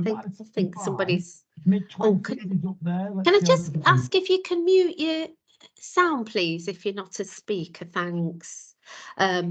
think somebody's. Oh, can I just ask if you can mute your sound, please, if you're not a speaker? Thanks. But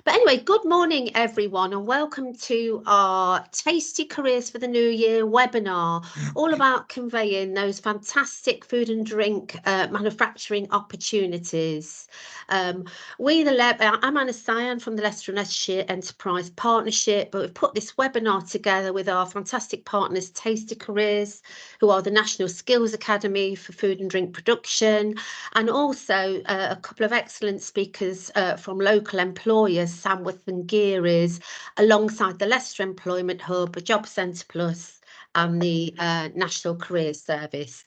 anyway, good morning, everyone, and welcome to our Tasty Careers for the New Year webinar, all about conveying those fantastic food and drink manufacturing opportunities. I'm Anna Cyhan from the Leicester and Leicestershire Enterprise Partnership, but we've put this webinar together with our fantastic partners, Tasty Careers, who are the National Skills Academy for Food and Drink Production, and also a couple of excellent speakers from local employers, Samworth and Geary's, alongside the Leicester Employment Hub, Job Centre Plus, and the National Careers Service.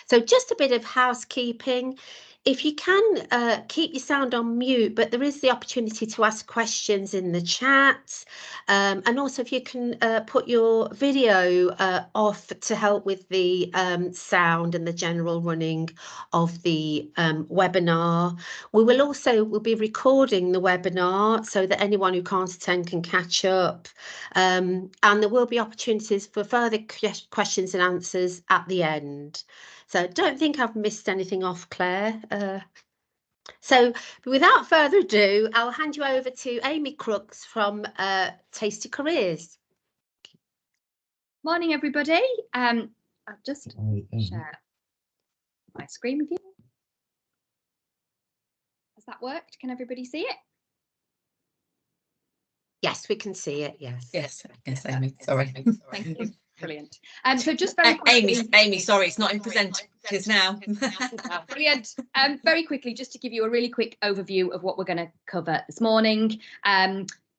So just a bit of housekeeping. If you can keep your sound on mute, but there is the opportunity to ask questions in the chat. And also if you can put your video off to help with the sound and the general running of the webinar. We'll be recording the webinar so that anyone who can't attend can catch up. And there will be opportunities for further questions and answers at the end. So don't think I've missed anything off, Claire. So without further ado, I'll hand you over to Amy Crooks from Tasty Careers. Morning, everybody. I'll just share my screen with you. Has that worked? Can everybody see it? Yes, we can see it. Yes. Yes, Amy. Sorry. Thank you. Brilliant. So just very quickly, Amy, sorry, it's not in presenters now. Brilliant. Very quickly, just to give you a really quick overview of what we're going to cover this morning.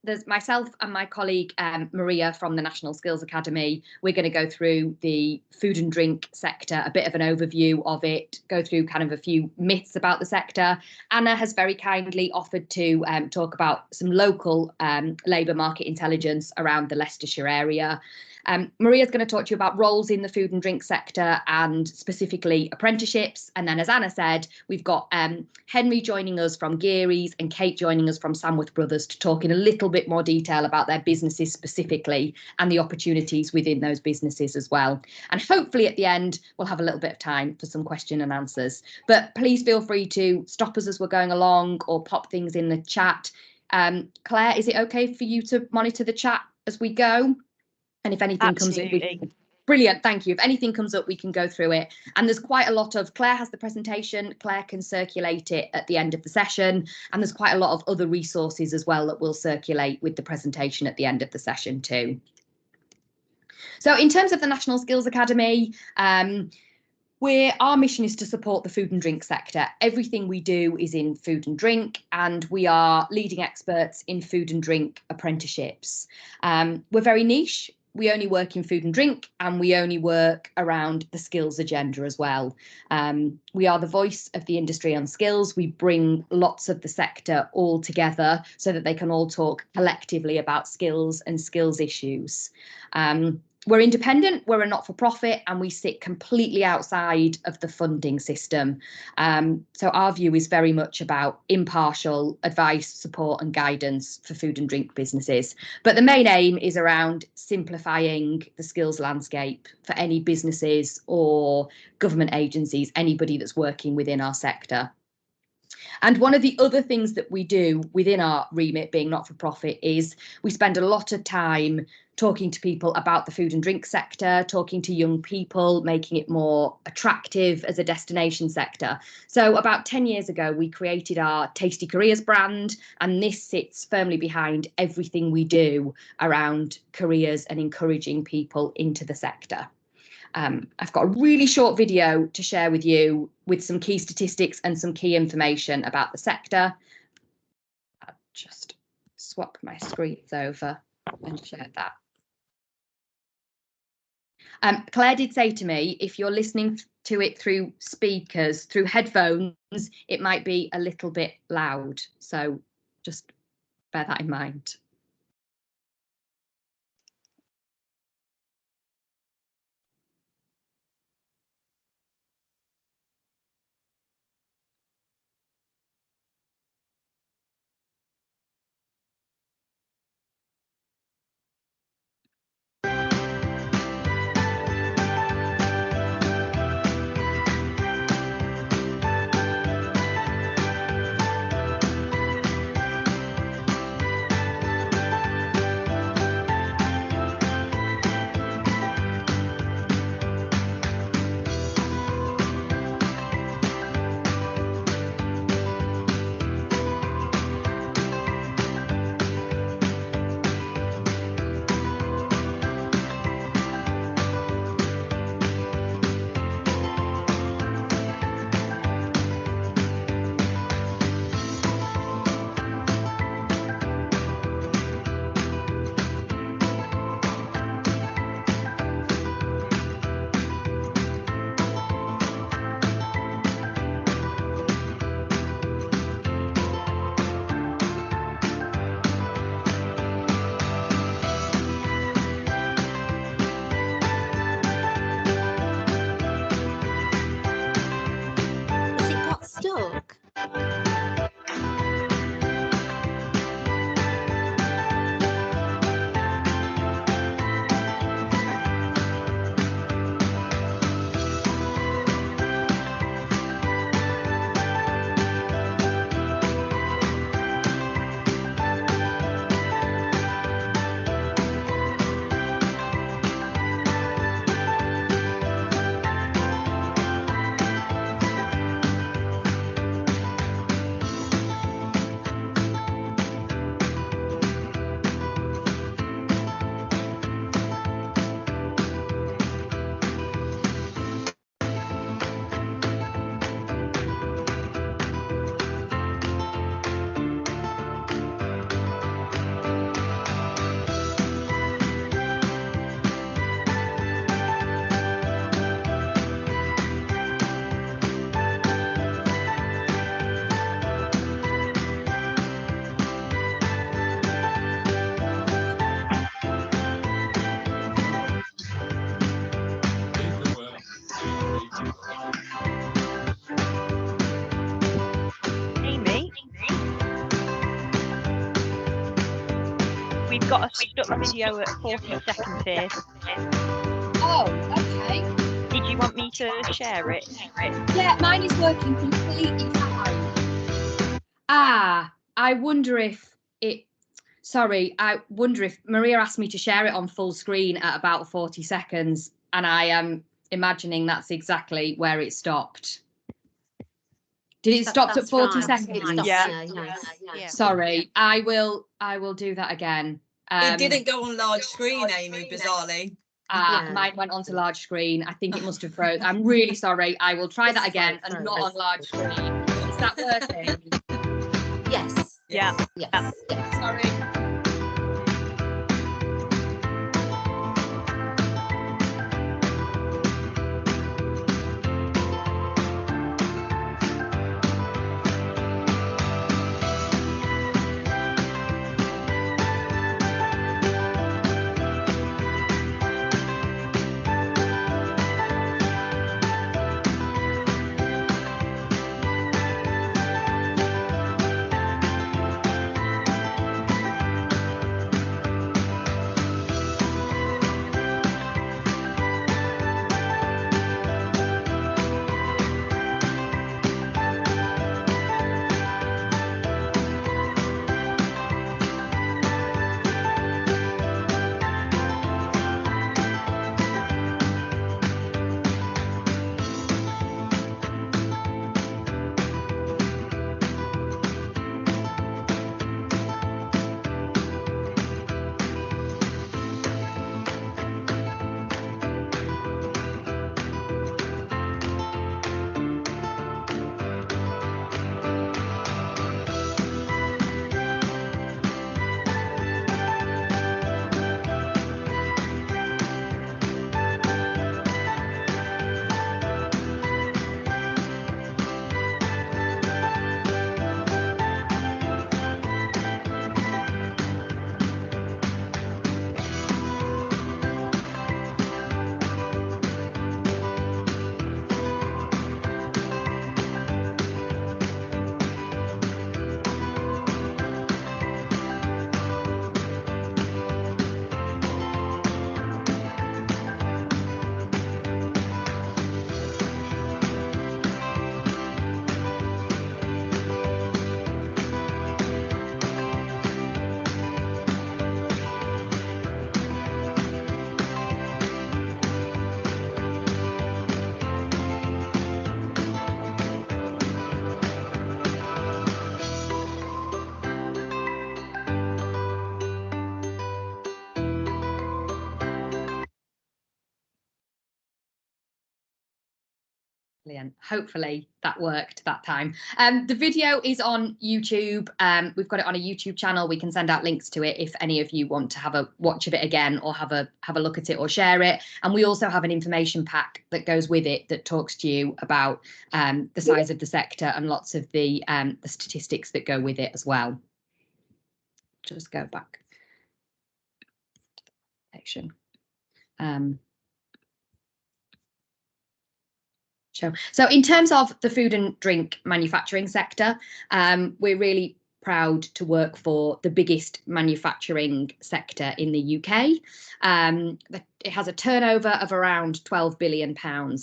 There's myself and my colleague Maria from the National Skills Academy. We're going to go through the food and drink sector, a bit of an overview of it, go through kind of a few myths about the sector. Anna has very kindly offered to talk about some local labour market intelligence around the Leicestershire area. Maria's going to talk to you about roles in the food and drink sector and specifically apprenticeships. And then, as Anna said, we've got Henry joining us from Geary's and Kate joining us from Samworth Brothers to talk in a little bit more detail about their businesses specifically and the opportunities within those businesses as well. And hopefully at the end, we'll have a little bit of time for some question and answers. But please feel free to stop us as we're going along or pop things in the chat. Claire, is it okay for you to monitor the chat as we go? And if anything comes up, brilliant, thank you. If anything comes up, we can go through it. And there's quite a lot of, Claire has the presentation, Claire can circulate it at the end of the session. And there's quite a lot of other resources as well that will circulate with the presentation at the end of the session too. So in terms of the National Skills Academy, our mission is to support the food and drink sector. Everything we do is in food and drink, and we are leading experts in food and drink apprenticeships. We're very niche. We only work in food and drink, and we only work around the skills agenda as well. We are the voice of the industry on skills. We bring lots of the sector all together so that they can all talk collectively about skills and skills issues. We're independent, we're a not-for-profit, and we sit completely outside of the funding system. So our view is very much about impartial advice, support and guidance for food and drink businesses. But the main aim is around simplifying the skills landscape for any businesses or government agencies, anybody that's working within our sector. And one of the other things that we do within our remit, being not-for-profit, is we spend a lot of time talking to people about the food and drink sector, talking to young people, making it more attractive as a destination sector. So about 10 years ago, we created our Tasty Careers brand, and this sits firmly behind everything we do around careers and encouraging people into the sector. I've got a really short video to share with you with some key statistics and some key information about the sector. I'll just swap my screens over and share that. Claire did say to me, if you're listening to it through speakers, through headphones, it might be a little bit loud. So just bear that in mind. got a stuck video at 40 seconds here. Oh, okay. Did you want me to share it? Yeah, mine is working completely fine. I wonder if I wonder if Maria asked me to share it on full screen at about 40 seconds, and I am imagining that's exactly where it stopped. Did it stop at 40 seconds? It stopped Yeah. there, yes. Yeah. Sorry, I will do that again. It didn't go on large screen, Amy, bizarrely. Yeah. Mine went onto large screen. I think it must have froze. I'm really sorry. I will try that again and not on large screen. Is that working? Yes. Yeah. Yes. Sorry. Brilliant. Hopefully that worked that time. The video is on YouTube. We've got it on a YouTube channel. We can send out links to it if any of you want to have a watch of it again or have a look at it or share it. And we also have an information pack that goes with it that talks to you about the size of the sector and lots of the statistics that go with it as well. Just go back. Section. So in terms of the food and drink manufacturing sector, we're really proud to work for the biggest manufacturing sector in the UK. It has a turnover of around £12 billion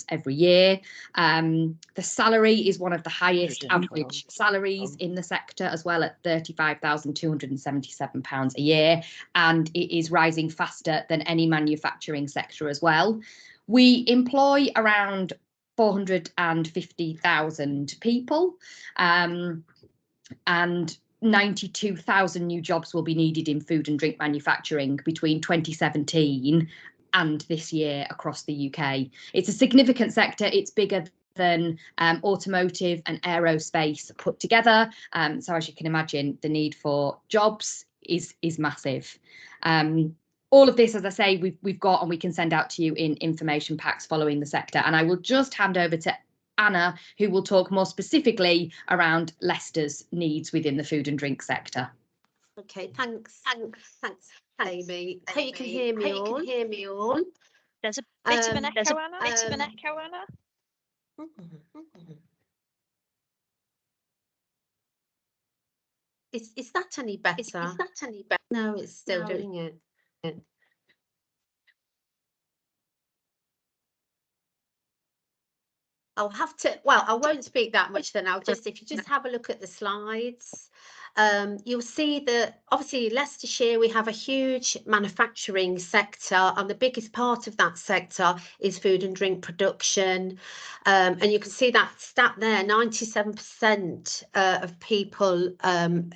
every year. The salary is one of the highest average salaries in the sector as well, at £35,277 a year, and it is rising faster than any manufacturing sector as well. We employ around 450,000 people, and 92,000 new jobs will be needed in food and drink manufacturing between 2017 and this year across the UK. It's a significant sector. It's bigger than automotive and aerospace put together. So as you can imagine, the need for jobs is massive. All of this, as I say, we've got and we can send out to you in information packs following the sector. And I will just hand over to Anna, who will talk more specifically around Leicester's needs within the food and drink sector. Okay, thanks, Amy. Hope you can hear me all. There's a bit of an echo, Anna. Is that any better? No, it's still doing it. I'll have to, well, I won't speak that much then. If you just have a look at the slides, you'll see that obviously Leicestershire, we have a huge manufacturing sector, and the biggest part of that sector is food and drink production. And you can see that stat there, 97% of people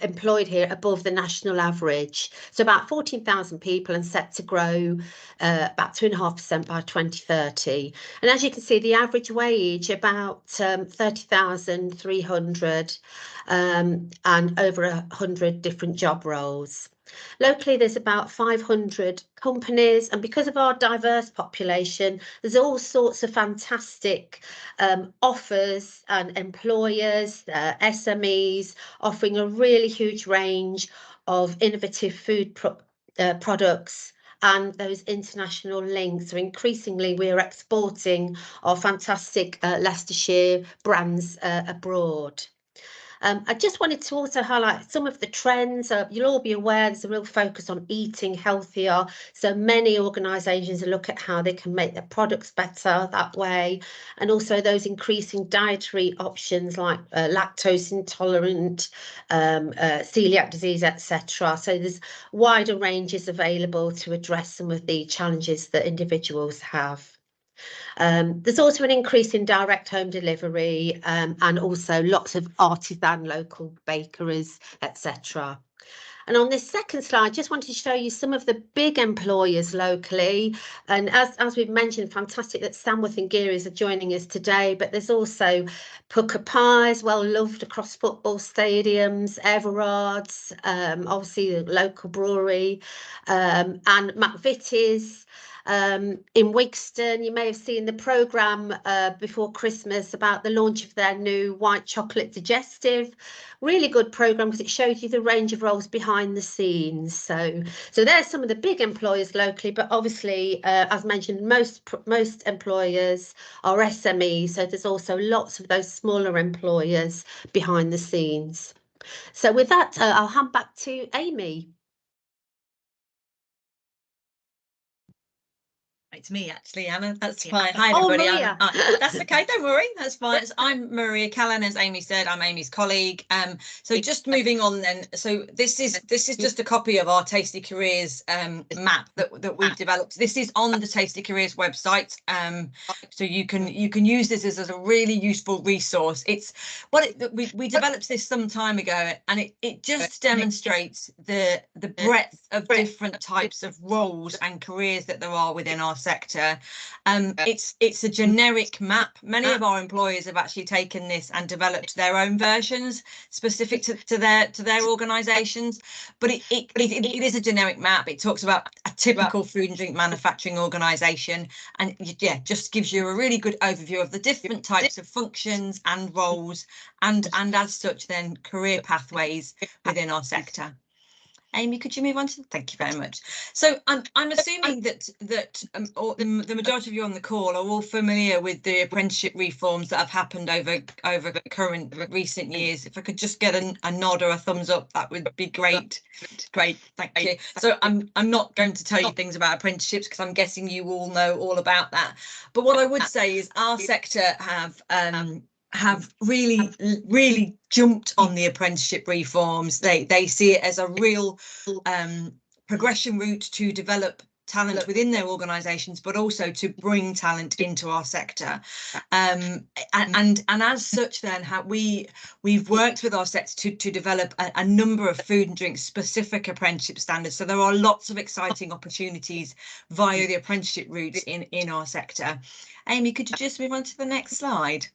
employed here above the national average. So about 14,000 people, and set to grow about 2.5% by 2030. And as you can see, the average wage about 30,300 and over 100 different job roles. Locally, there's about 500 companies, and because of our diverse population, there's all sorts of fantastic offers and employers, SMEs, offering a really huge range of innovative food products and those international links. So increasingly we're exporting our fantastic Leicestershire brands abroad. I just wanted to also highlight some of the trends. You'll all be aware there's a real focus on eating healthier. So many organisations look at how they can make their products better that way. And also those increasing dietary options like lactose intolerant, celiac disease, etc. So there's wider ranges available to address some of the challenges that individuals have. There's also an increase in direct home delivery and also lots of artisan local bakeries, etc. And on this second slide, just wanted to show you some of the big employers locally. And as we've mentioned, fantastic that Samworth and Geary's are joining us today, but there's also Pukka Pies, well loved across football stadiums, Everard's, obviously the local brewery, and McVitie's. In Wigston, you may have seen the programme before Christmas about the launch of their new white chocolate digestive. Really good programme because it shows you the range of roles behind the scenes. So there's some of the big employers locally, but obviously, as mentioned, most employers are SMEs. So there's also lots of those smaller employers behind the scenes. So with that, I'll hand back to Amy. It's me actually, Anna. That's fine. Hi everybody. That's okay. Don't worry. That's fine. I'm Maria Callan, as Amy said. I'm Amy's colleague. So just moving on then. So this is just a copy of our Tasty Careers map that we've developed. This is on the Tasty Careers website. So you can use this as a really useful resource. It's we developed this some time ago, and it just demonstrates the breadth of different types of roles and careers that there are within our sector. It's a generic map. Many of our employers have actually taken this and developed their own versions specific to their organisations, but it is a generic map. It talks about a typical food and drink manufacturing organisation, and yeah, just gives you a really good overview of the different types of functions and roles, and as such then career pathways within our sector. Amy, could you move on to? Thank you very much. So I'm assuming that the majority of you on the call are all familiar with the apprenticeship reforms that have happened over recent years. If I could just get a nod or a thumbs up, that would be great. Great, thank you. So I'm not going to tell you things about apprenticeships because I'm guessing you all know all about that. But what I would say is our sector have really jumped on the apprenticeship reforms. They see it as a real progression route to develop talent within their organisations, but also to bring talent into our sector. And as such, then we've worked with our sector to develop a number of food and drink specific apprenticeship standards. So there are lots of exciting opportunities via the apprenticeship routes in our sector. Amy, could you just move on to the next slide?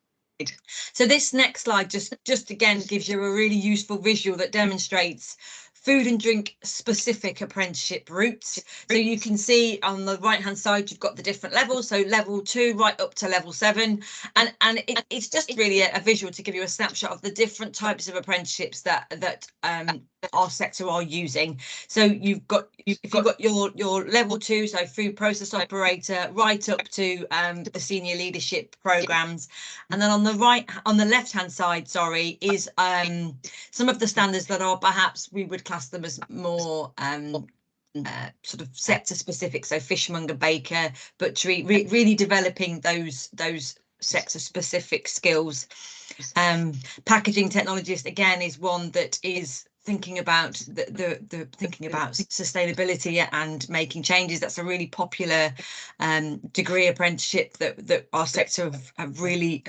So this next slide just again gives you a really useful visual that demonstrates food and drink specific apprenticeship routes. So you can see on the right hand side you've got the different levels, so level 2 right up to level 7, and it's just really a visual to give you a snapshot of the different types of apprenticeships that our sector are using. So you've got your level 2, so food process operator, right up to the senior leadership programs, and then on the left hand side, sorry, is some of the standards that are perhaps we would class them as more sort of sector specific, so fishmonger, baker, butchery, really developing those sector specific skills. Packaging technologist again is one that is thinking about thinking about sustainability and making changes. That's a really popular degree apprenticeship that our sector have really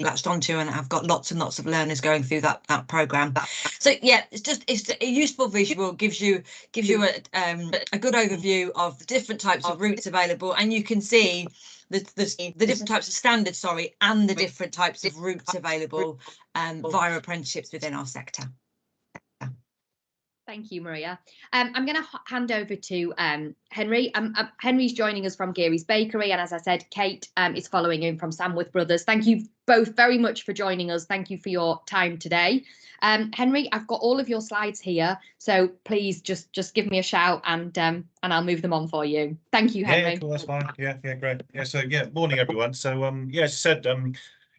latched onto, and I've got lots and lots of learners going through that program. So yeah, it's a useful visual, gives you a good overview of the different types of routes available, and you can see the different types of standards, sorry, and the different types of routes available via apprenticeships within our sector. Thank you, Maria. I'm going to hand over to Henry. Henry's joining us from Geary's Bakery, and as I said, Kate is following in from Samworth Brothers. Thank you both very much for joining us. Thank you for your time today. Henry, I've got all of your slides here, so please just give me a shout and I'll move them on for you. Thank you, Henry. Yeah, cool, that's fine. Yeah, great. Yeah, so yeah, morning everyone. So yeah, as I said,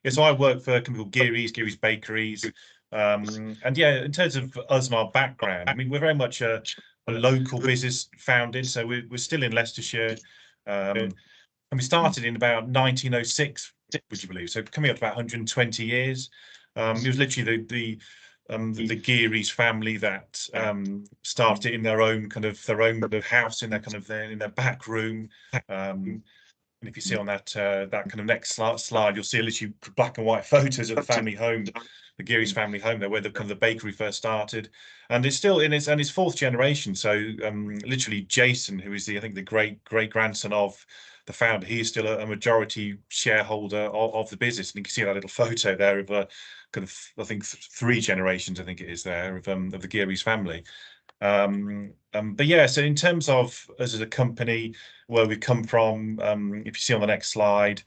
yeah, so I work for a company called Geary's Bakeries. And yeah, in terms of us and our background, I mean, we're very much a local business founded, so we're still in Leicestershire, and we started in about 1906, would you believe? So coming up to about 120 years. It was literally the Geary's family that started it in their own kind of house in their back room. And if you see on that kind of next slide, you'll see literally black and white photos of the family home, the Geary's family home there, where the bakery first started, and it's still in its fourth generation. So literally Jason, who is I think the great grandson of the founder, he is still a majority shareholder of the business, and you can see that little photo there of kind of I think 3 generations, I think it is there of the Geary's family. But yeah, so in terms of us as a company, where we come from, if you see on the next slide,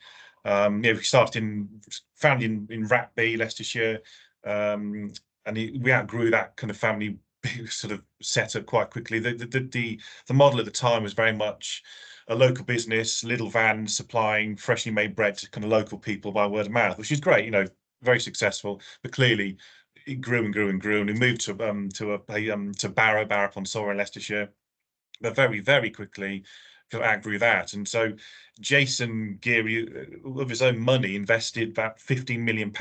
yeah, we started founded in Ratby, Leicestershire, and we outgrew that kind of family sort of setup quite quickly. The model at the time was very much a local business, little vans supplying freshly made bread to kind of local people by word of mouth, which is great, you know, very successful. But clearly, it grew and grew and grew, and we moved to Barrow upon Soar in Leicestershire, but very quickly outgrew that. And so Jason Geary, of his own money, invested about £15 million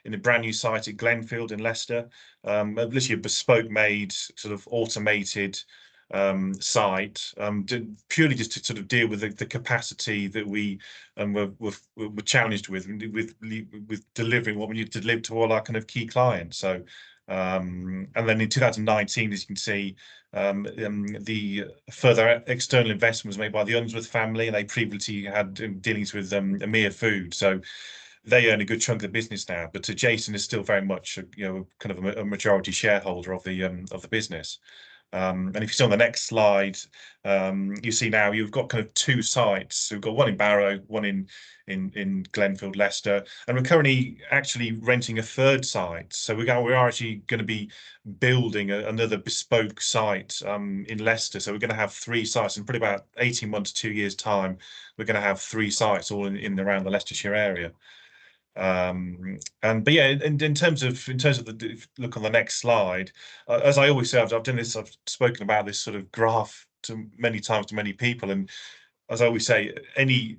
in a brand new site at Glenfield in Leicester, literally a bespoke made sort of automated site, purely just to sort of deal with the capacity that we were challenged with delivering what we need to deliver to all our kind of key clients. So and then in 2019, as you can see, the further external investment was made by the Unsworth family, and they previously had dealings with Amir Food, so they own a good chunk of the business now. But Jason is still very much kind of a majority shareholder of the business. And if you see on the next slide, you see now you've got kind of 2 sites. So we've got one in Barrow, one in Glenfield, Leicester, and we're currently actually renting a 3rd site. So we are actually going to be building another bespoke site in Leicester. So we're going to have 3 sites in probably about 18 months, 2 years time. We're going to have 3 sites all in around the Leicestershire area. But yeah, in terms of the look on the next slide, as I always say, I've done this, I've spoken about this sort of graph many times to many people, and as I always say, any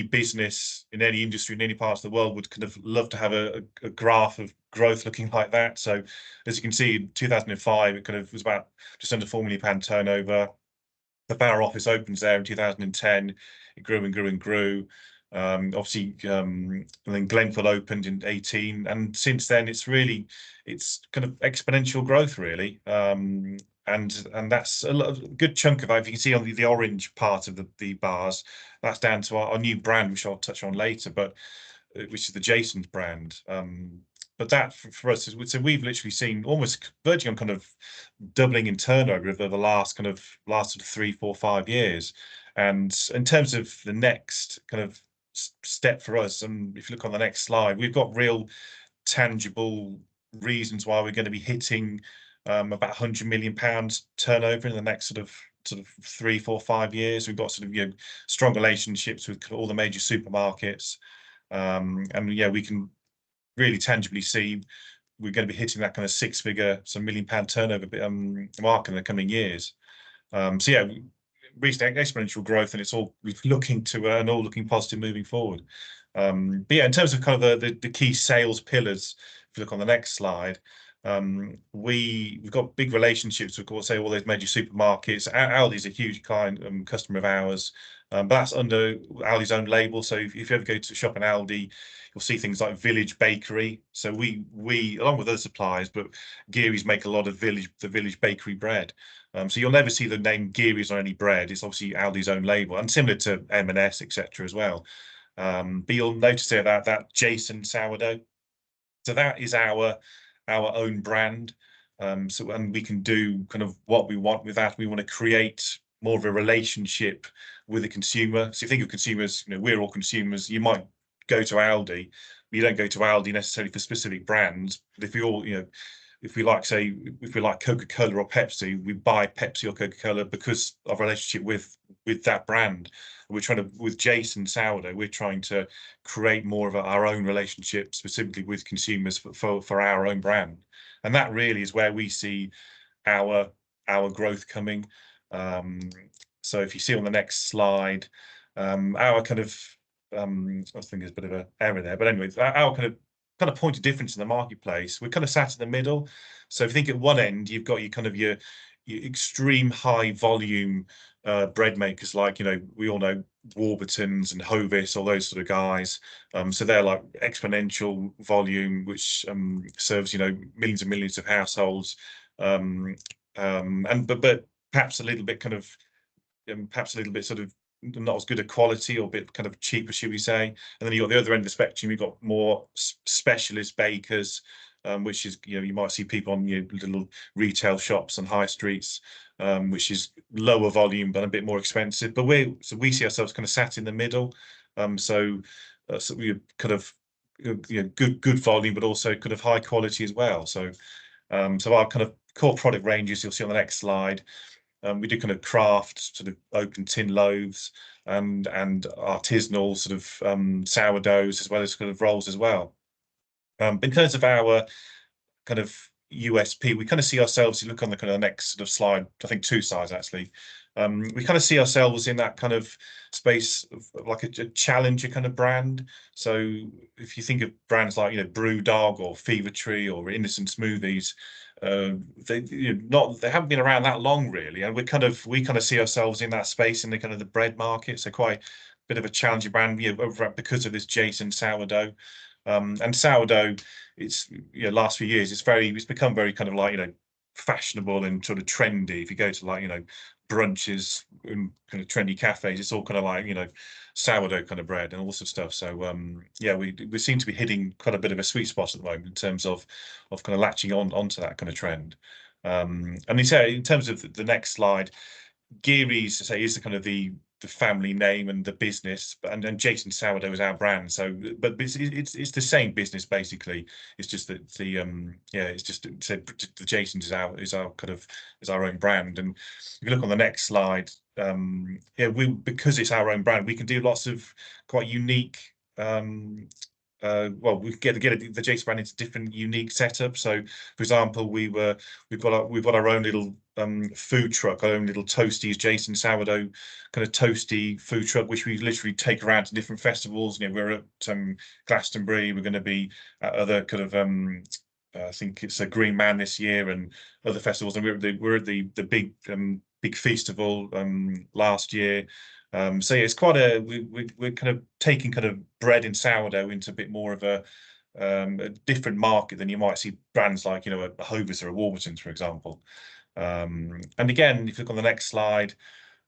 business in any industry in any part of the world would kind of love to have a graph of growth looking like that. So as you can see, in 2005 it kind of was about just under £4 million turnover. The Barrow office opens there in 2010. It grew and grew and grew. Obviously, and then Glenfield opened in 18, and since then it's kind of exponential growth, really. And that's a good chunk of it. If you can see on the orange part of the bars, that's down to our new brand, which I'll touch on later, but which is the Jason's brand. But that for us is, so we've literally seen almost verging on kind of doubling in turnover over the last sort of 3, 4, 5 years. And in terms of the next kind of step for us, and if you look on the next slide, we've got real tangible reasons why we're going to be hitting about £100 million turnover in the next sort of 3, 4, 5 years. We've got sort of strong relationships with all the major supermarkets, and yeah, we can really tangibly see we're going to be hitting that kind of six-figure, some £1 million turnover mark in the coming years. So yeah, reached exponential growth, and it's all looking to and all looking positive moving forward. But yeah, in terms of kind of the key sales pillars, if you look on the next slide, we've got big relationships with, say, all those major supermarkets. Aldi's a huge client, customer of ours, but that's under Aldi's own label. So if you ever go to shop in Aldi, you'll see things like Village Bakery. So we along with other suppliers, but Geary's make a lot of the Village Bakery bread. So you'll never see the name Geary's on any bread. It's obviously Aldi's own label, and similar to M&S, etc. as well. But you'll notice there that Jason sourdough. So that is our own brand. So, and we can do kind of what we want with that. We want to create more of a relationship with the consumer. So you think of consumers, we're all consumers. You might go to Aldi, but you don't go to Aldi necessarily for specific brands. But if we all, if we like, say, if we like Coca-Cola or Pepsi, we buy Pepsi or Coca-Cola because of our relationship with that brand. We're trying to, with Jason sourdough, we're trying to create more of our own relationship specifically with consumers for our own brand. And that really is where we see our growth coming. So if you see on the next slide, our kind of, I think there's a bit of an error there, but anyway, our kind of point of difference in the marketplace, we're kind of sat in the middle. So if you think at one end, you've got your extreme high volume bread makers, like we all know Warburtons and Hovis, all those sort of guys. So they're like exponential volume, which serves millions and millions of households, and but perhaps a little bit kind of sort of not as good a quality, or a bit kind of cheaper, should we say. And then you've got the other end of the spectrum, you've got more specialist bakers, which is, you might see people on little retail shops and high streets, which is lower volume but a bit more expensive. But we see ourselves kind of sat in the middle. So we kind of good volume, but also kind of high quality as well. So our kind of core product ranges, you'll see on the next slide. We do kind of craft, sort of open tin loaves, and artisanal sort of sourdoughs, as well as kind of rolls as well. In terms of our kind of USP, we kind of see ourselves, you look on the kind of next sort of slide, I think 2 slides actually, we kind of see ourselves in that kind of space of like a challenger kind of brand. So if you think of brands like Brewdog or Fever Tree or Innocent Smoothies, they haven't been around that long really, and we kind of see ourselves in that space in the kind of the bread market. So quite a bit of a challenger brand, because of this Jason sourdough. And sourdough, it's last few years it's become very kind of like fashionable and sort of trendy. If you go to like brunches and kind of trendy cafes, it's all kind of like sourdough kind of bread and all sorts of stuff. So yeah, we seem to be hitting quite a bit of a sweet spot at the moment in terms of kind of latching onto that kind of trend. And in terms of the next slide, Geary's, say, is the kind of the family name and the business, and Jason sourdough is our brand. So but it's the same business basically. It's just that the Jason's is our own brand. And if you look on the next slide, because it's our own brand, we can do lots of quite unique well, we get the Jason brand into different unique setups. So for example, we've got our own little food truck, our own little Toasties Jason sourdough kind of toasty food truck, which we literally take around to different festivals. We're at Glastonbury, we're going to be at other kind of I think it's a Green Man this year and other festivals, and we're at the big festival last year. So yeah, it's quite we're kind of taking kind of bread and sourdough into a bit more of a different market than you might see brands like a Hovis or a Warburton's, for example. And again, if you look on the next slide,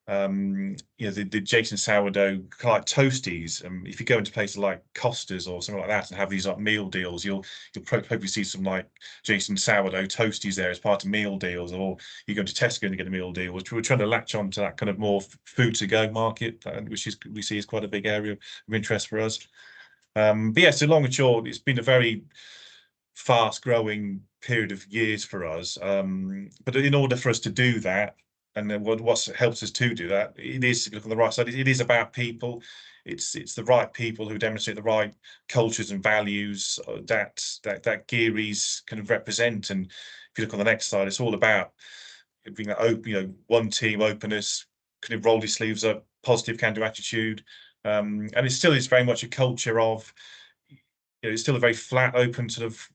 the Jason sourdough kind of like Toasties. If you go into places like Costa's or something like that and have these like meal deals, you'll probably see some like Jason sourdough Toasties there as part of meal deals, or you go to Tesco and get a meal deal. We're trying to latch on to that kind of more food to go market, which we see is quite a big area of interest for us. But yeah, so long and short, it's been a very fast growing period of years for us. But in order for us to do that, and then what's helped us to do that, it is, if you look on the right side, it is about people. It's the right people who demonstrate the right cultures and values that Geary's kind of represent. And if you look on the next slide, it's all about being that open, you know, one team, openness, kind of roll your sleeves up, positive can-do attitude. And it still is very much a culture of, you know, it's still a very flat, open, sort of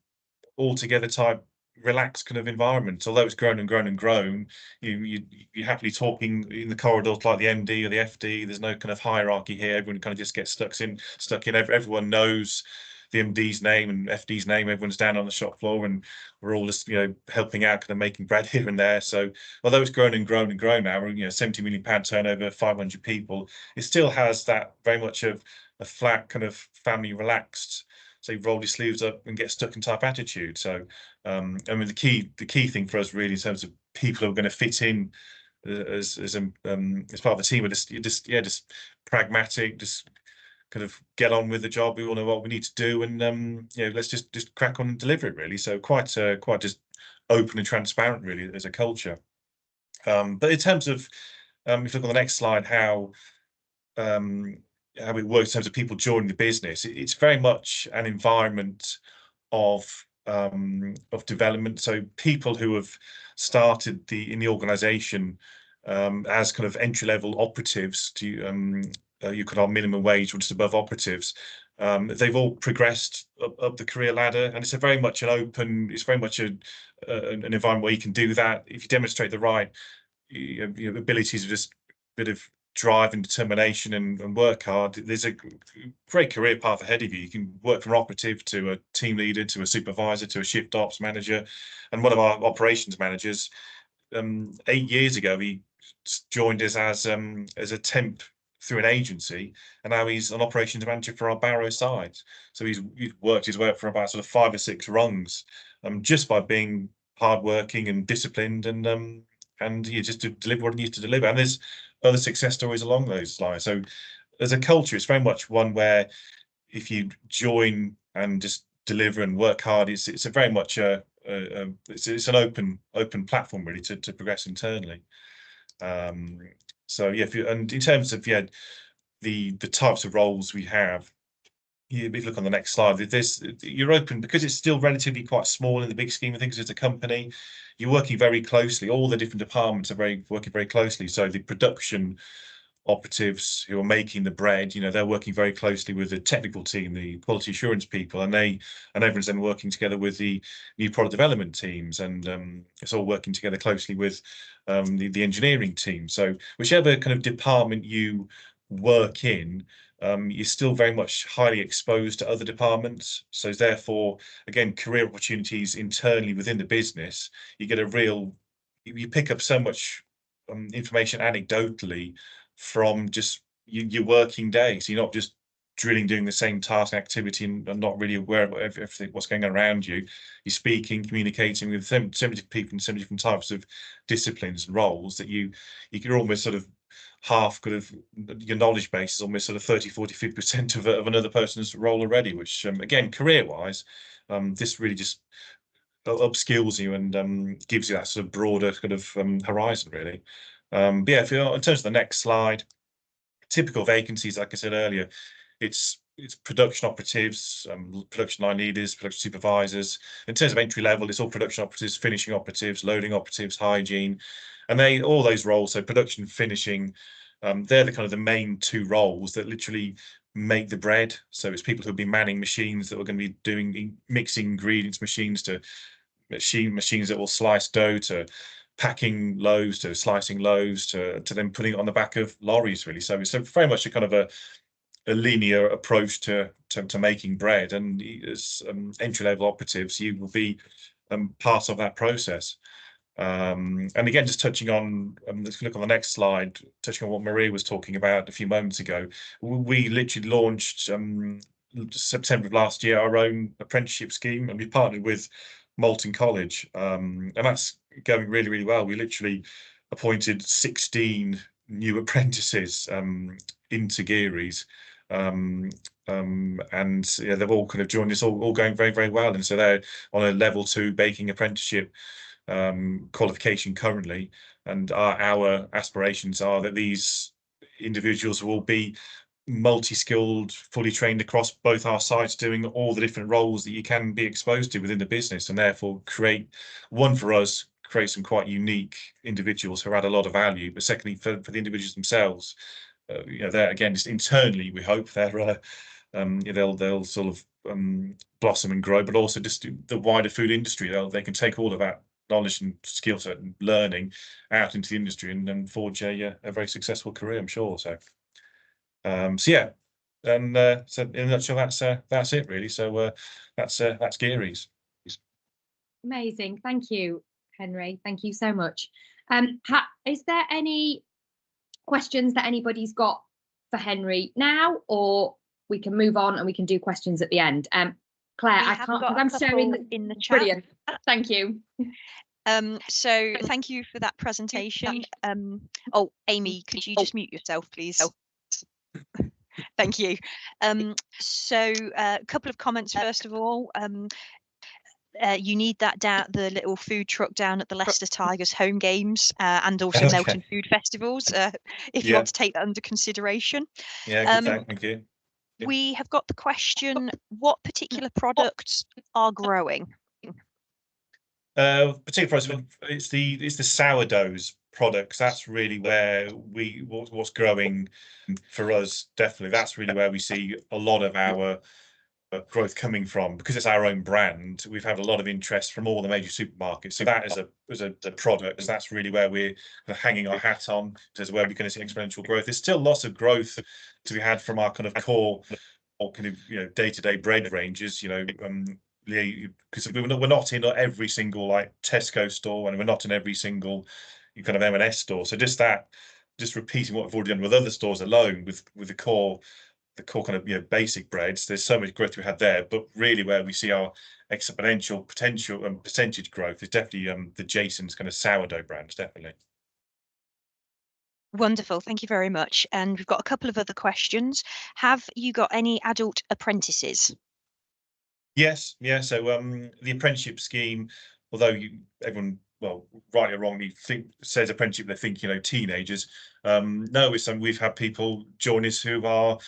all together type, relaxed kind of environment. Although it's grown and grown and grown, you're happily talking in the corridors like the MD or the FD. There's no kind of hierarchy here. Everyone kind of just gets stuck in. Everyone knows the MD's name and FD's name. Everyone's down on the shop floor, and we're all just, you know, helping out, kind of making bread here and there. So although it's grown and grown and grown now, we're, you know, 70 million pound turnover, 500 people, it still has that very much of a flat kind of family, relaxed, so you roll your sleeves up and get stuck in type attitude. So I mean, the key thing for us really in terms of people who are going to fit in as part of the team are just pragmatic, just kind of get on with the job. We all know what we need to do, and you know, let's just crack on and deliver it really. So quite just open and transparent really as a culture. But in terms of if you look on the next slide, how it works in terms of people joining the business, it's very much an environment of development. So people who have started in the organisation as kind of entry-level operatives to you could have minimum wage or just above operatives. They've all progressed up the career ladder, and it's very much an environment where you can do that if you demonstrate the right your abilities of just a bit of drive and determination and work hard. There's a great career path ahead of you. You can work from operative to a team leader to a supervisor to a shift ops manager. And one of our operations managers, 8 years ago, he joined us as a temp through an agency, and now he's an operations manager for our Barrow side. So he's worked his way up for about sort of 5 or 6 rungs, just by being hardworking and disciplined, and you just to deliver what he needs to deliver. And there's other success stories along those lines. So as a culture, it's very much one where if you join and just deliver and work hard, it's a very much it's an open platform really to progress internally. So yeah, and in terms of the types of roles we have, if you look on the next slide, you're open because it's still relatively quite small in the big scheme of things as a company. You're working very closely. All the different departments are working very closely. So the production operatives who are making the bread, you know, they're working very closely with the technical team, the quality assurance people, and everyone's then working together with the new product development teams, and it's all working together closely with the engineering team. So whichever kind of department you work in, you're still very much highly exposed to other departments. So therefore, again, career opportunities internally within the business, you pick up so much information anecdotally from just your working day. So you're not just doing the same task activity and not really aware of everything what's going on around you. You're speaking, communicating with so many different people in so many different types of disciplines and roles that you can almost sort of half kind of your knowledge base is almost sort of 30, 40, 50% of another person's role already, which again, career wise, this really just upskills you and gives you that sort of broader kind of horizon really. But yeah, if you're in terms of the next slide, typical vacancies, like I said earlier, it's production operatives, production line leaders, production supervisors. In terms of entry level, it's all production operatives, finishing operatives, loading operatives, hygiene, and all those roles. So production, finishing, they're the kind of the main 2 roles that literally make the bread. So it's people who'll be manning machines that are going to be doing mixing ingredients, machines that will slice dough, to packing loaves, to slicing loaves, to then putting it on the back of lorries really. So it's very much a kind of a linear approach to making bread, and as entry-level operatives, you will be part of that process. And again, just touching on, let's look on the next slide, touching on what Maria was talking about a few moments ago. We literally launched September of last year our own apprenticeship scheme, and we partnered with Malton College, and that's going really, really well. We literally appointed 16 new apprentices into Geary's, and yeah, they've all kind of joined us, all going very, very well. And so they're on a level 2 baking apprenticeship qualification currently. And our aspirations are that these individuals will be multi-skilled, fully trained across both our sites, doing all the different roles that you can be exposed to within the business, and therefore create some quite unique individuals who add a lot of value. But secondly, for the individuals themselves, they're, again, just internally, we hope they'll sort of blossom and grow, but also just the wider food industry. They can take all of that knowledge and skill set and learning out into the industry and forge a very successful career, I'm sure. So yeah, and so in a nutshell, that's it really. So that's Geary's. Amazing, thank you, Henry. Thank you so much. Is there any questions that anybody's got for Henry now, or we can move on and we can do questions at the end? Claire, I can't, because I'm sharing in the chat. Brilliant, thank you. So thank you for that presentation. Oh, Amy, could you just mute yourself, please? Thank you. So a couple of comments first of all. You need the little food truck down at the Leicester Tigers home games and also Melton Food Festivals, if you want to take that under consideration. Yeah, good, thank you. We have got the question, what particular products are growing? Particular products, it's the sourdoughs products. That's really where what's growing for us. Definitely, that's really where we see a lot of our growth coming from, because it's our own brand. We've had a lot of interest from all the major supermarkets. So that is a product. That's really where we're kind of hanging our hat on. Is where we're going to see exponential growth. There's still lots of growth to be had from our kind of core, or kind of day-to-day bread ranges. Because we're not in every single like Tesco store, and we're not in every single kind of M&S store. So just repeating what we've already done with other stores alone, with the core kind of basic breads. There's so much growth we had there, but really where we see our exponential potential and percentage growth is definitely the Jason's kind of sourdough brands, definitely. Wonderful, thank you very much. And we've got a couple of other questions. Have you got any adult apprentices? Yes, yeah. So the apprenticeship scheme, although everyone, well, rightly or wrongly, says apprenticeship, they think teenagers. No, we've had people join us who are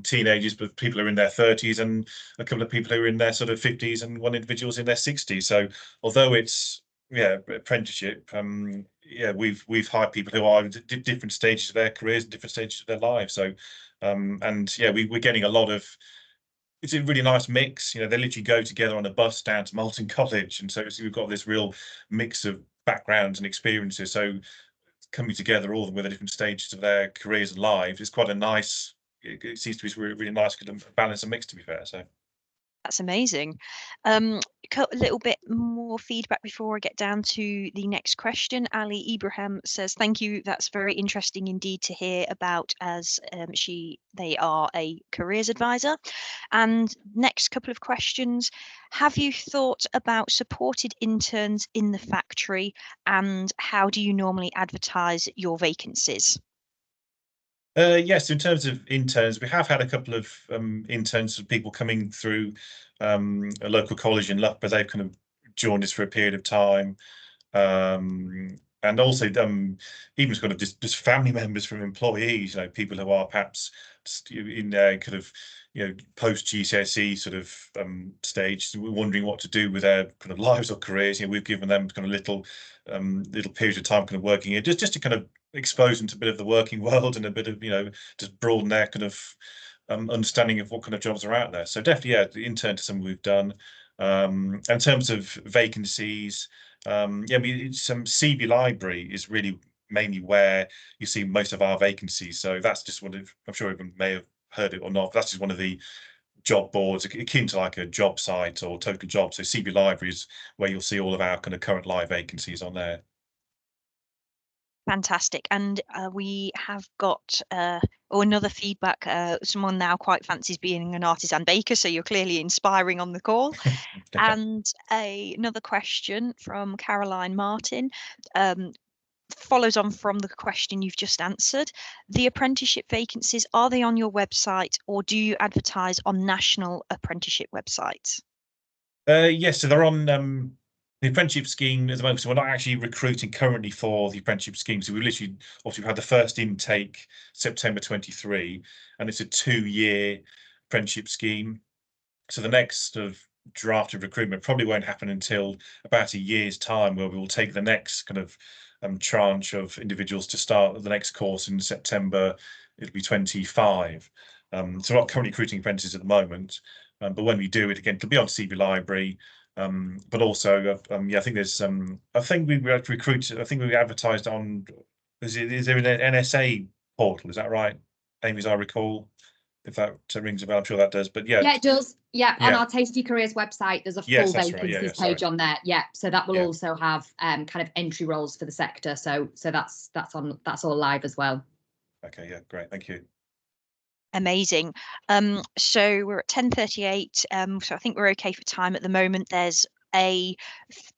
teenagers, but people who are in their 30s, and a couple of people who are in their sort of 50s, and one individual's in their 60s. So although it's apprenticeship, we've hired people who are at different stages of their careers and different stages of their lives. So we're getting a lot of, it's a really nice mix. They literally go together on a bus down to Malton College, and so we've got this real mix of backgrounds and experiences. So coming together, all of them with the different stages of their careers and lives, is quite a nice. It seems to be really, really nice balance and mix, to be fair. So that's amazing. A little bit more feedback before I get down to the next question. Ali Ibrahim says, thank you. That's very interesting indeed to hear about, as they are a careers advisor. And next couple of questions. Have you thought about supported interns in the factory, and how do you normally advertise your vacancies? Yes, in terms of interns, we have had a couple of interns, people coming through a local college in Loughborough. They've kind of joined us for a period of time, and also even sort of just family members from employees. People who are perhaps in their kind of post GCSE sort of stage, wondering what to do with their kind of lives or careers. We've given them kind of little periods of time kind of working here, just to kind of expose them to a bit of the working world, and a bit of just broaden their kind of understanding of what kind of jobs are out there. So definitely, the intern to something we've done. In terms of vacancies, some CB Library is really mainly where you see most of our vacancies. So that's just one of, I'm sure everyone may have heard it or not, but that's just one of the job boards akin to like a job site or Total Jobs. So CB Library is where you'll see all of our kind of current live vacancies on there. Fantastic. And we have got another feedback. Someone now quite fancies being an artisan baker, so you're clearly inspiring on the call. And another question from Caroline Martin. follows on from the question you've just answered. The apprenticeship vacancies, are they on your website, or do you advertise on national apprenticeship websites? Yes, so they're on the apprenticeship scheme at the moment. So we're not actually recruiting currently for the apprenticeship scheme. So we literally, obviously, we've had the first intake September 23, and it's a 2-year apprenticeship scheme. So the next sort of draft of recruitment probably won't happen until about a year's time, where we will take the next kind of tranche of individuals to start the next course in September. It'll be 25. So we're not currently recruiting apprentices at the moment, but when we do it again, it'll be on CV Library. But also, yeah, I think there's I think we recruit. I think we advertised on. Is there an NSA portal? Is that right, Amy? As I recall, if that rings a bell, I'm sure that does. But yeah, Yeah, it does. Yeah, on Yeah. our Tasty Careers website, there's a full Yes, that's right. Yeah, vacancies yeah, page on there. Yeah, so that will Yeah. also have kind of entry roles for the sector. So that's all live as well. Okay, yeah, great, thank you. Amazing. So we're at 10:38. So I think we're okay for time at the moment. There's a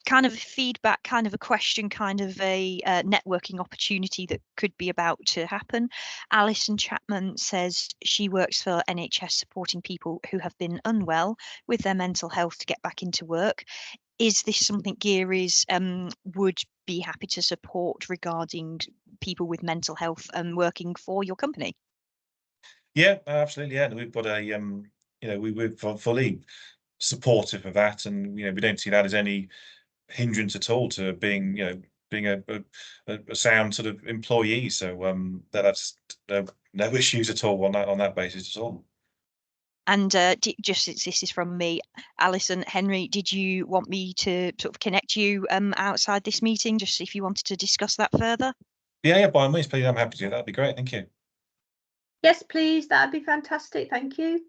kind of feedback, kind of a question, kind of a networking opportunity that could be about to happen. Alison Chapman says she works for NHS supporting people who have been unwell with their mental health to get back into work. Is this something Geary's would be happy to support regarding people with mental health working for your company? Yeah, absolutely. Yeah, we've got a we're fully supportive of that, and we don't see that as any hindrance at all to being a sound sort of employee. So that's no issues at all on that basis at all. And just this is from me, Alison, Henry, did you want me to sort of connect you outside this meeting, just if you wanted to discuss that further? Yeah, by all means, please. I'm happy to do that. That'd be great. Thank you. Yes, please. That'd be fantastic. Thank you.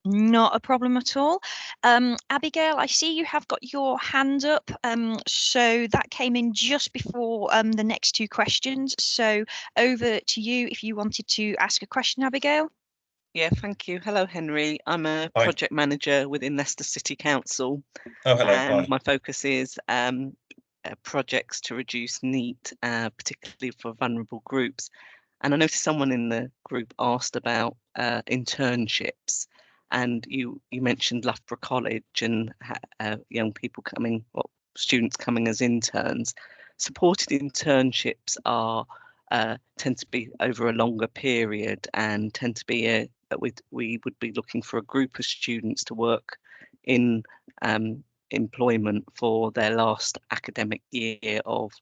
Not a problem at all. Abigail, I see you have got your hand up. So that came in just before the next two questions. So over to you if you wanted to ask a question, Abigail. Yeah, thank you. Hello, Henry. I'm a Hi. project manager within Leicester City Council, Oh, hello. and Hi. my focus is projects to reduce NEET, particularly for vulnerable groups. And I noticed someone in the group asked about internships, and you mentioned Loughborough College and young people coming, well, students coming as interns. Supported internships are tend to be over a longer period and tend to be we would be looking for a group of students to work in employment for their last academic year of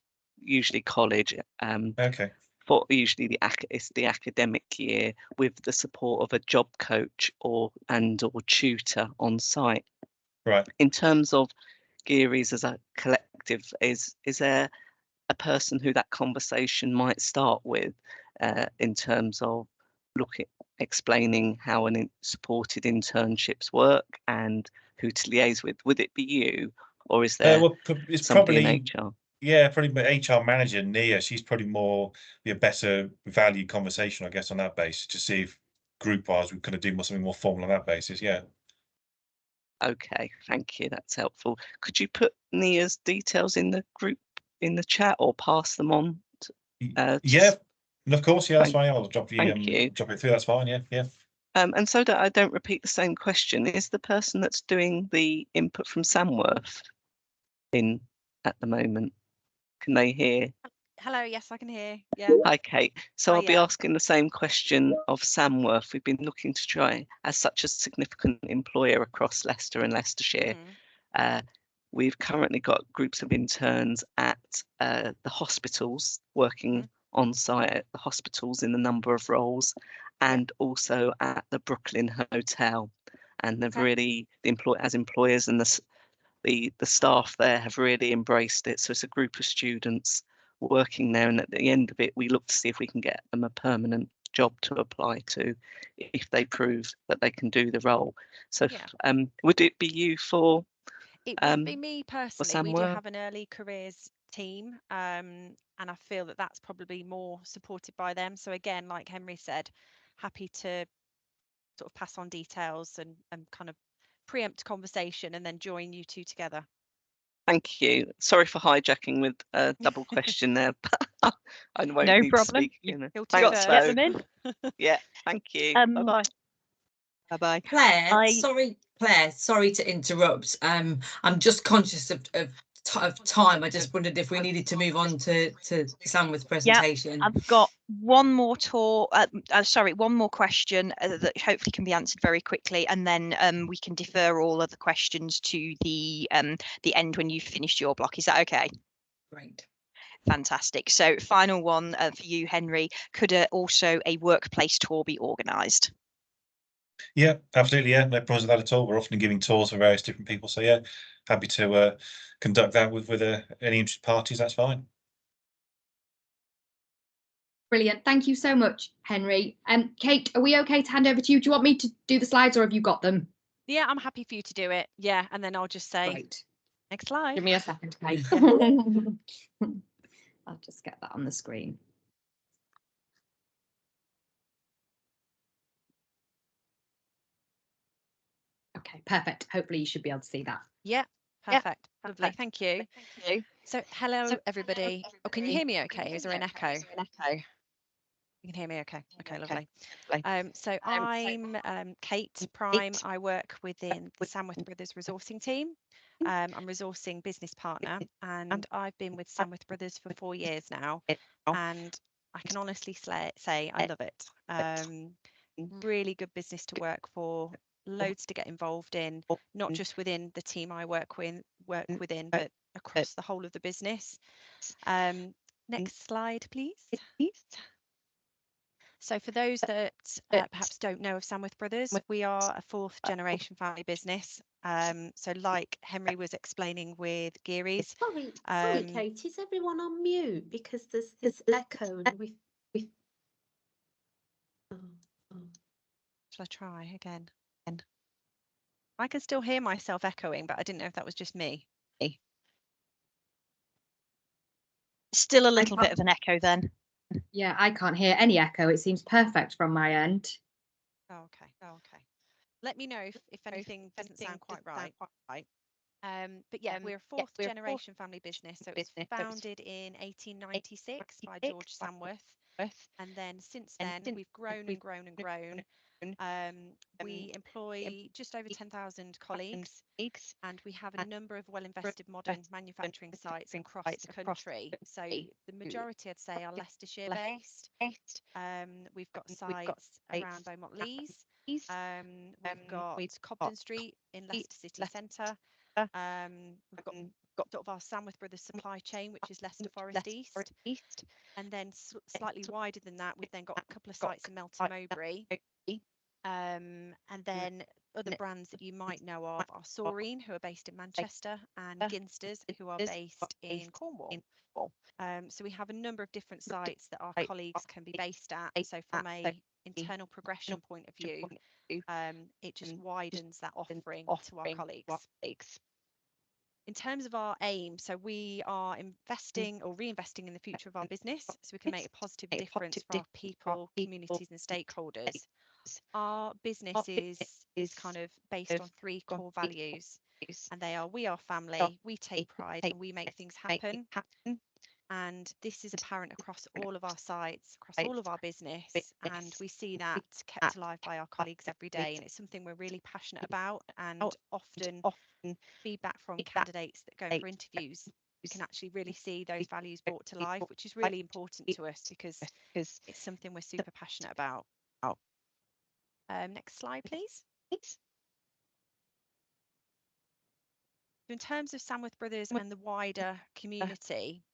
usually college. Okay. For usually it's the academic year with the support of a job coach or tutor on site. Right. In terms of Geary's as a collective, is there a person who that conversation might start with in terms of explaining how supported internships work and who to liaise with? Would it be you, or is there Well, it's somebody probably in HR? Yeah, probably my HR manager, Nia. She's probably more a better value conversation, I guess, on that basis, to see if group-wise we kind of do something more formal on that basis. Yeah. Okay, thank you. That's helpful. Could you put Nia's details in the group in the chat or pass them on? Yeah, and of course, yeah, that's fine. I'll drop thank you. drop it through. That's fine. Yeah, yeah. And so that I don't repeat the same question, is the person that's doing the input from Samworth in at the moment? Can they hear? Hello, yes, I can hear. Yeah. Hi, Kate. So I'll be Hiya. asking the same question of Samworth. We've been looking to try, as such a significant employer across Leicester and Leicestershire. We've currently got groups of interns at the hospitals, working on site at the hospitals in a number of roles, and also at the Brooklyn Hotel. And they've really, as employers and the staff there have really embraced it. So it's a group of students working there, and at the end of it, we look to see if we can get them a permanent job to apply to if they prove that they can do the role. So would it be you for? It would be me personally. We do Samworth? have an early careers team, and I feel that that's probably more supported by them. So again, like Henry said, happy to sort of pass on details and kind of preempt conversation and then join you two together. Thank you. Sorry for hijacking with a double question there, but I won't No need problem. to speak again. You'll Thanks, get though. them in. Yeah, thank you. Bye-bye. Bye-bye. Claire, sorry to interrupt. I'm just conscious of time. I just wondered if we needed to move on to Samworth's presentation. I've got one more one more question that hopefully can be answered very quickly, and then we can defer all other questions to the end when you've finished your block. Is that okay? Great. Fantastic. So final one for you, Henry. Could also a workplace tour be organised? Yeah, absolutely. Yeah, no problems with that at all. We're often giving tours for various different people. So yeah, happy to conduct that with any interested parties. That's fine. Brilliant. Thank you so much, Henry. Kate, are we okay to hand over to you? Do you want me to do the slides, or have you got them? Yeah, I'm happy for you to do it. Yeah, and then I'll just say Great. next slide. Give me a second, Kate. I'll just get that on the screen. Okay, perfect. Hopefully you should be able to see that. Yeah, perfect. Lovely. Thank you. Thank you. So hello, everybody. Oh, can you hear me okay? Is there an echo? You can hear me okay. Okay, lovely. So I'm Kate Prime. I work within the Samworth Brothers resourcing team. I'm resourcing business partner, and I've been with Samworth Brothers for 4 years now, and I can honestly say I love it. Really good business to work for, loads to get involved in, not just within the team I work within, but across the whole of the business. Next slide, please. So for those that perhaps don't know of Samworth Brothers, we are a 4th generation family business. So like Henry was explaining with Geary's. Sorry, Kate, is everyone on mute? Because there's this echo and we Shall I try again? I can still hear myself echoing, but I didn't know if that was just me. Still a little bit of an echo then. Yeah, I can't hear any echo. It seems perfect from my end. Oh, okay. Let me know if anything doesn't sound quite right. But yeah, we're a 4th generation family business. So it was founded in 1896 by George Samworth. And then since then, we've grown and grown and grown. We employ just over 10,000 colleagues, and we have a number of well-invested modern manufacturing sites across the country. So the majority, I'd say, are Leicestershire based. We've got sites around Beaumont Leys. We've got Cobden Street in Leicester City Centre. We've got sort of our Samworth Brothers supply chain, which is Leicester Forest East. And then slightly wider than that, we've then got a couple of sites in Melton Mowbray. And then other brands that you might know of are Saurine, who are based in Manchester, and Ginsters, who are based in Cornwall. So we have a number of different sites that our colleagues can be based at. So from a internal progression point of view, it just widens that offering to our colleagues. In terms of our aim, so we are investing or reinvesting in the future of our business so we can make a positive difference for our people, communities and stakeholders. Our business is kind of based on 3 core values, and they are: we are family, we take pride, and we make things happen. And this is apparent across all of our sites, across all of our business, and we see that kept alive by our colleagues every day. And it's something we're really passionate about, and often feedback from candidates that go for interviews, we can actually really see those values brought to life, which is really important to us because it's something we're super passionate about. Next slide, please. In terms of Samworth Brothers and the wider community,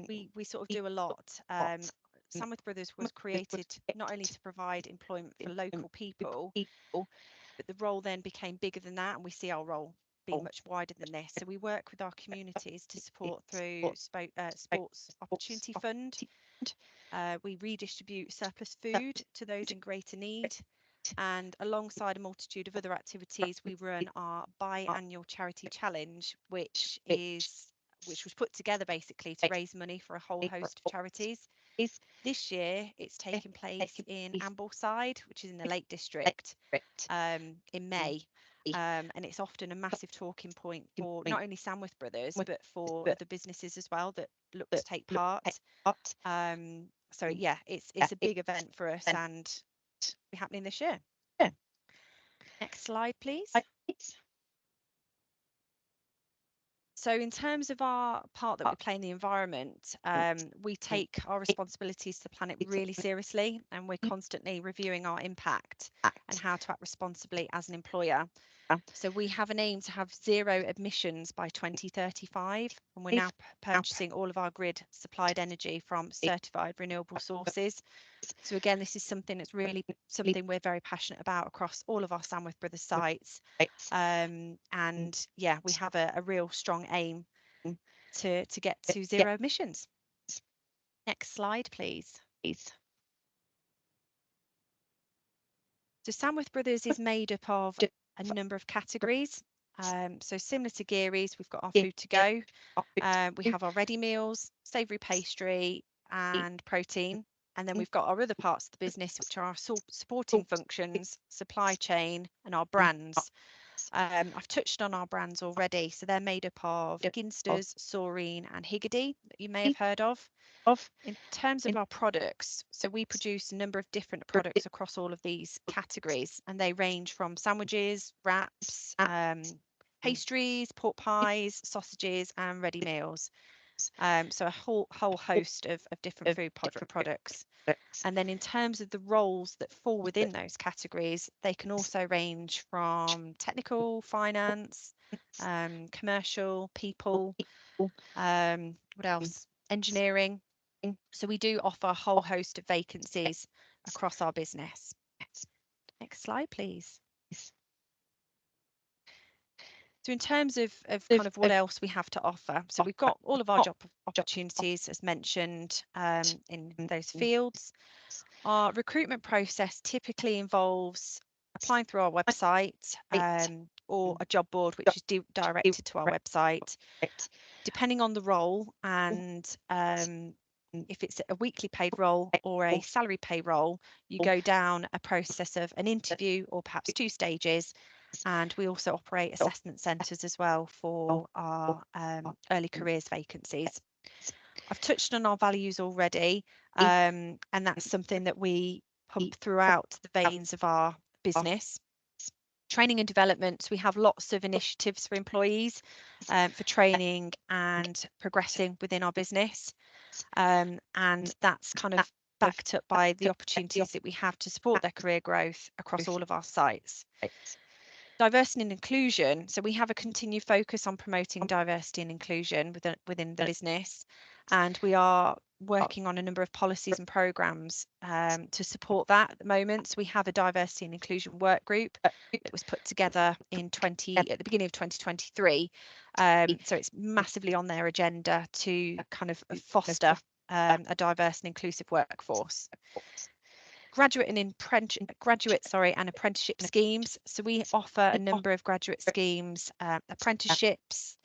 we sort of do a lot. Samworth Brothers was created not only to provide employment for local people, but the role then became bigger than that, and we see our role being much wider than this. So we work with our communities to support through Sports Opportunity Fund. We redistribute surplus food to those in greater need. And alongside a multitude of other activities, we run our biannual charity challenge, which was put together basically to raise money for a whole host of charities. This year, it's taking place in Ambleside, which is in the Lake District, in May. and it's often a massive talking point for not only Samworth Brothers, but for other businesses as well that look to take part. So yeah, it's a big event for us and be happening this year. Next slide, please. So in terms of our part that we play in the environment, we take our responsibilities to the planet really seriously, and we're constantly reviewing our impact and how to act responsibly as an employer. So we have an aim to have 0 emissions by 2035, and we're now purchasing all of our grid supplied energy from certified renewable sources. So again, this is something that's really something we're very passionate about across all of our Samworth Brothers sites. And yeah, we have a real strong aim to get to 0 emissions. Next slide, please. So Samworth Brothers is made up of a number of categories. So similar to Geary's, we've got our food to go. We have our ready meals, savoury pastry and protein. And then we've got our other parts of the business, which are our supporting functions, supply chain and our brands. I've touched on our brands already. So they're made up of Ginsters, Saurine and Higgidy that you may have heard of. In terms of our products, so we produce a number of different products across all of these categories, and they range from sandwiches, wraps, pastries, pork pies, sausages and ready meals. So a whole host of different food products. And then in terms of the roles that fall within those categories, they can also range from technical, finance, commercial, people, what else? Engineering. So we do offer a whole host of vacancies across our business. Next slide, please. So in terms of kind of what else we have to offer, so we've got all of our job opportunities as mentioned in those fields. Our recruitment process typically involves applying through our website or a job board which is directed to our website. Depending on the role and if it's a weekly paid role or a salary pay role, you go down a process of an interview or perhaps 2 stages. And we also operate assessment centres as well for our early careers vacancies. I've touched on our values already, and that's something that we pump throughout the veins of our business. Training and development, we have lots of initiatives for employees for training and progressing within our business. And that's kind of backed up by the opportunities that we have to support their career growth across all of our sites. Diversity and inclusion. So we have a continued focus on promoting diversity and inclusion within the business. And we are working on a number of policies and programmes to support that at the moment. So we have a diversity and inclusion work group that was put together at the beginning of 2023. So it's massively on their agenda to kind of foster a diverse and inclusive workforce. Graduate and apprenticeship schemes. So we offer a number of graduate schemes, apprenticeships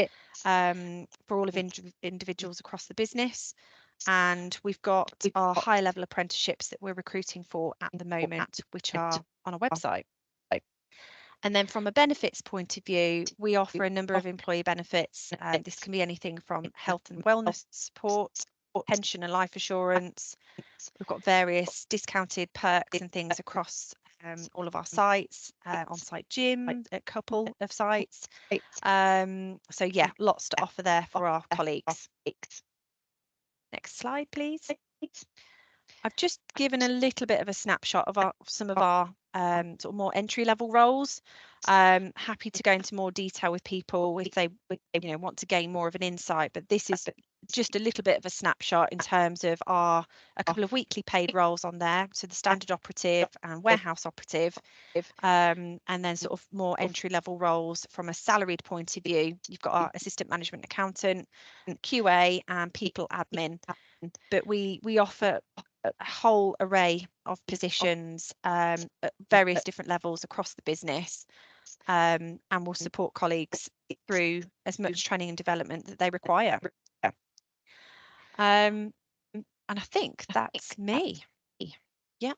for all of individuals across the business. And we've got our high level apprenticeships that we're recruiting for at the moment, which are on our website. And then from a benefits point of view, we offer a number of employee benefits. This can be anything from health and wellness support, pension and life assurance. We've got various discounted perks and things across all of our sites, on-site gym, a couple of sites. So yeah, lots to offer there for our colleagues. Next slide, please. I've just given a little bit of a snapshot of some of our sort of more entry-level roles. Happy to go into more detail with people if they want to gain more of an insight, but this is just a little bit of a snapshot in terms of a couple of weekly paid roles on there. So the standard operative and warehouse operative, and then sort of more entry-level roles from a salaried point of view. You've got our assistant management accountant, QA and people admin, but we offer a whole array of positions at various different levels across the business, and will support colleagues through as much training and development that they require. And I think that's me. Yeah.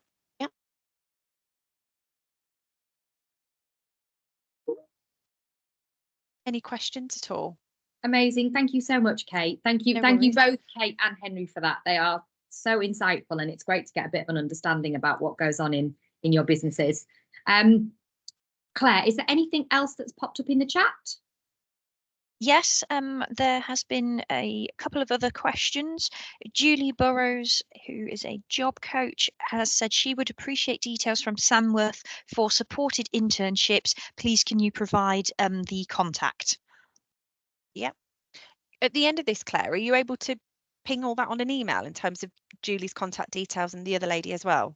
Any questions at all? Amazing. Thank you so much, Kate. Thank you. No Thank you worries. both, Kate and Henry, for that. They are so insightful, and it's great to get a bit of an understanding about what goes on in your businesses. Claire, is there anything else that's popped up in the chat? Yes, there has been a couple of other questions. Julie Burrows, who is a job coach, has said she would appreciate details from Samworth for supported internships. Please, can you provide the contact? Yep. At the end of this, Claire, are you able to ping all that on an email in terms of Julie's contact details and the other lady as well?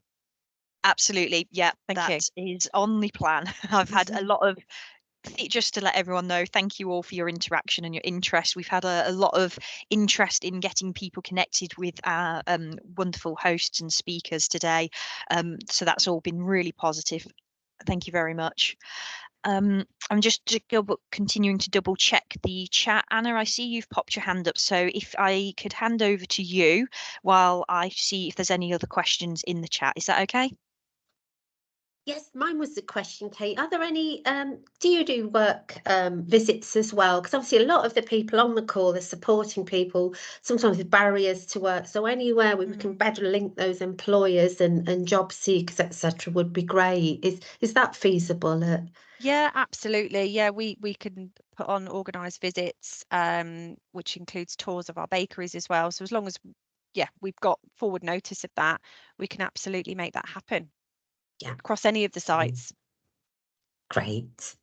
Absolutely. Yeah, Thank that is on the plan. I've had a lot of, just to let everyone know, thank you all for your interaction and your interest. We've had a lot of interest in getting people connected with our wonderful hosts and speakers today. So that's all been really positive. Thank you very much. I'm just continuing to double check the chat. Anna, I see you've popped your hand up. So if I could hand over to you while I see if there's any other questions in the chat. Is that okay? Yes, mine was the question, Kate. Are there any, do you do work visits as well? Because obviously a lot of the people on the call are supporting people, sometimes with barriers to work. So anywhere we can better link those employers and job seekers, etc., would be great. Is that feasible? Yeah, absolutely. Yeah, we can put on organised visits, which includes tours of our bakeries as well. So as long as, yeah, we've got forward notice of that, we can absolutely make that happen. Yeah. Across any of the sites. Great.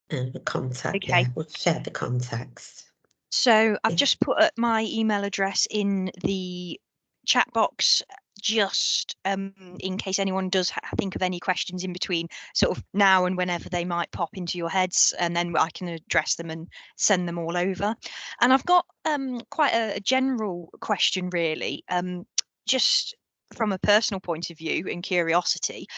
And the contact, Okay. yeah, we'll share the contacts. So I've just put my email address in the chat box, just in case anyone does think of any questions in between, sort of now and whenever they might pop into your heads, and then I can address them and send them all over. And I've got quite a general question, really, just from a personal point of view and curiosity.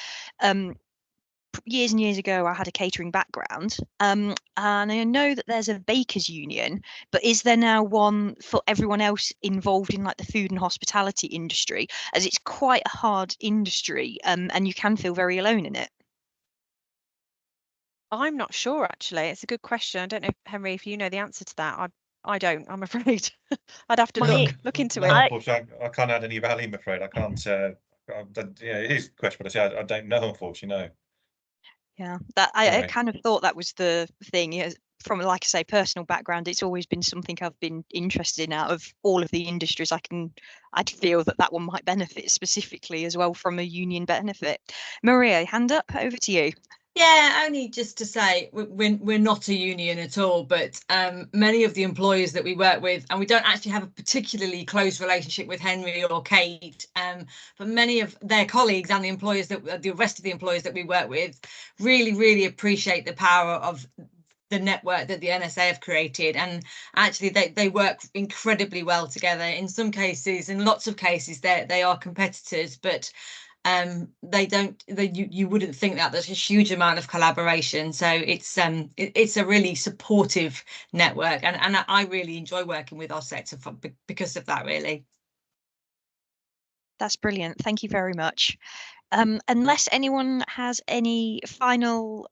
Years and years ago, I had a catering background, and I know that there's a bakers union, but is there now one for everyone else involved in like the food and hospitality industry, as it's quite a hard industry, and you can feel very alone in it? I'm not sure, actually. It's a good question. I don't know, Henry, if you know the answer to that. I don't, I'm afraid. I'd have to look into no, it. Unfortunately, I can't add any value, I'm afraid. I can't. Yeah, it is a question, but I don't know, unfortunately, no. Yeah, that I kind of thought that was the thing. From, like I say, personal background, it's always been something I've been interested in. Out of all of the industries, I'd feel that one might benefit specifically as well from a union benefit. Maria, hand up, over to you. Yeah, only just to say we're not a union at all, but many of the employers that we work with, and we don't actually have a particularly close relationship with Henry or Kate, but many of their colleagues and the rest of the employers that we work with really appreciate the power of the network that the NSA have created, and actually they work incredibly well together. In some cases, in lots of cases, they are competitors, but you wouldn't think that. There's a huge amount of collaboration, so it's a really supportive network, and I really enjoy working with our sector because of that, really. That's brilliant, thank you very much. Unless anyone has any final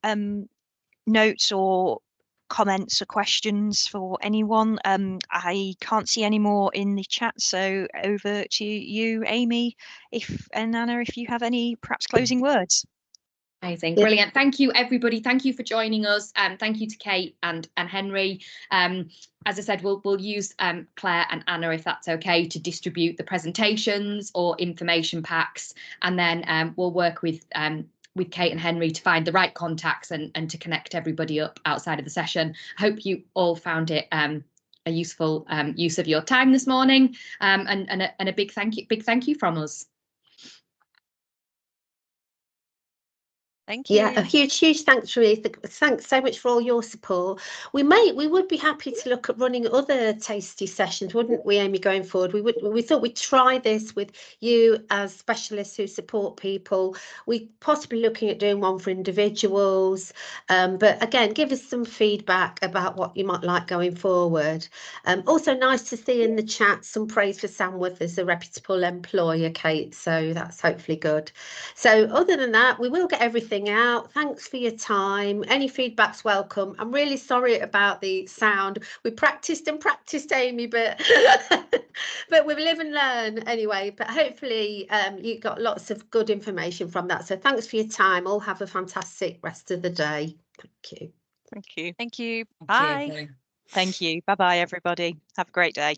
notes or comments or questions for anyone, I can't see any more in the chat, so over to you, Amy, and Anna, if you have any perhaps closing words. Amazing, brilliant. Thank you, everybody. Thank you for joining us, and thank you to Kate and Henry. As I said, we'll use Claire and Anna, if that's okay, to distribute the presentations or information packs, and then we'll work with Kate and Henry to find the right contacts and to connect everybody up outside of the session. I hope you all found it a useful use of your time this morning, and a big thank you from us. Thank you. Yeah, a huge thanks, Ruth. Thanks so much for all your support. We would be happy to look at running other tasty sessions, wouldn't we, Amy, going forward? We thought we'd try this with you as specialists who support people. We possibly looking at doing one for individuals. But again, give us some feedback about what you might like going forward. Also nice to see in the chat some praise for Samworth as a reputable employer, Kate. So that's hopefully good. So other than that, we will get everything everything out. Thanks for your time. Any feedback's welcome. I'm really sorry about the sound. We practiced and practiced, Amy, but but we live and learn anyway. But hopefully you got lots of good information from that. So thanks for your time. All have a fantastic rest of the day. Thank you. Thank you. Thank you. Thank Bye. you. Thank you. Bye bye, everybody. Have a great day.